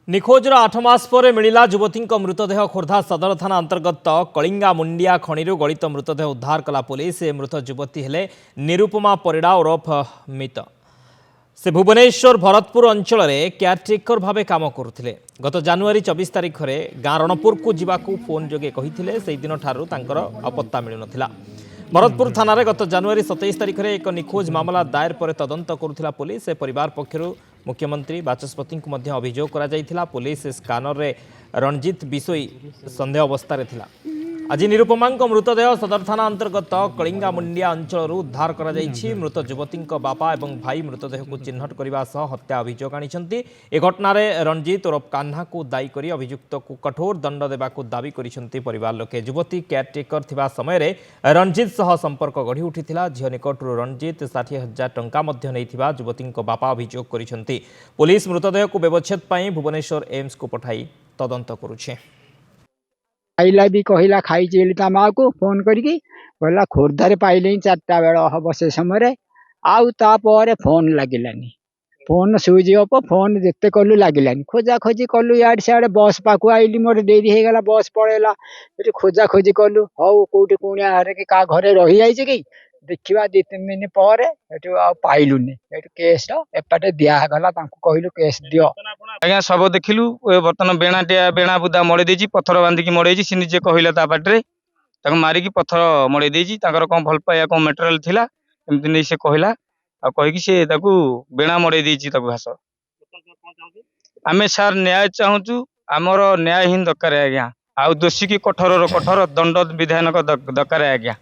निखोजर 8 मास पर मिला युवती मृतदेह खोर्धा सदर थाना अंतर्गत कलिंगा मुंडिया खणि गलित मृतदेह उद्धार कला पुलिस। मृत युवती हेले निरुपमा परिड़ा ओरफ मित। से भुवनेश्वर भरतपुर अंचल केयारटेकर भाव काम करुले। गत जानुआरी 24 तारिख में गाँ रणपुर को जावाक फोन जोगे कही से दिन ठारू अपत्ता मिलू नथिला। भरतपुर थाना गत जानुआरी 27 तारिख में एक निखोज मामला दायर पर तदंत करुला पुलिस। परिवार पक्षर मुख्यमंत्री बाचस्पति को मध्य अभियोग करा जायथिला। पुलिस स्कानर रे रणजीत बिसोई संदेह अवस्था थिला। आज निरुपमा मृतदेह सदर थाना अंतर्गत कलिंगा मुंडिया अंचल उद्धार करा जायछि। मृत युवती बापा एवं भाई मृतदेह को चिन्हट करने सह हत्या अभियोग आनिछन्ति। ए घटनार रणजीत ओरफ कान्हा को दायी करी अभियुक्त को कठोर दंड देबाकू दाबी करिसन्ति परिवार लोके। युवती केयारटेकर थिबा समय रणजीत सह संपर्क गढ़ी उठिथिला। झियो निकटरू रणजीत 60,000 टंका मध्य नैथिबा युवती बापा अभियोग करिसन्ति। पुलिस मृतदेह को व्यवच्छेद पई भुवनेश्वर एम्स को पठाई तदंत करुछे। आईला भी कहला खाई ता माँ को फोन करके कहला खोर्धारे पाइले 4टा बेल हम से समय आउे फोन लगिलानी। Phone switch off. फोन जिते कलु लगिलानी। खोजा खोजी कलु इे सियाड़े बस पाक आईली मोर डेरी होगला बस पड़ेगा खोजा खोजी कलु हौ कौटी कुणिया कि क्या घरे रही जाइए कि देखा 2-3 दिन पर पाइलुनि केस एपटे दिगला कहलु केस दियो आज्ञा सब देखिलु बर्तमान बेणा बुदा मड़े देजी पत्थर बांधिकी मड़े सी निजे कहला पाटे मारिकी पत्थर मड़े देजी कौन भल पाया कौन मेटेरियल थिला एमती नहीं से कहला कहीकि से बेणा मड़े देजी घास आमे सार न्याय चाहूँ आमर न्याय ही दरकार आज्ञा आ दोषी की कठोर कठोर दंड विधायक दरकार आज्ञा।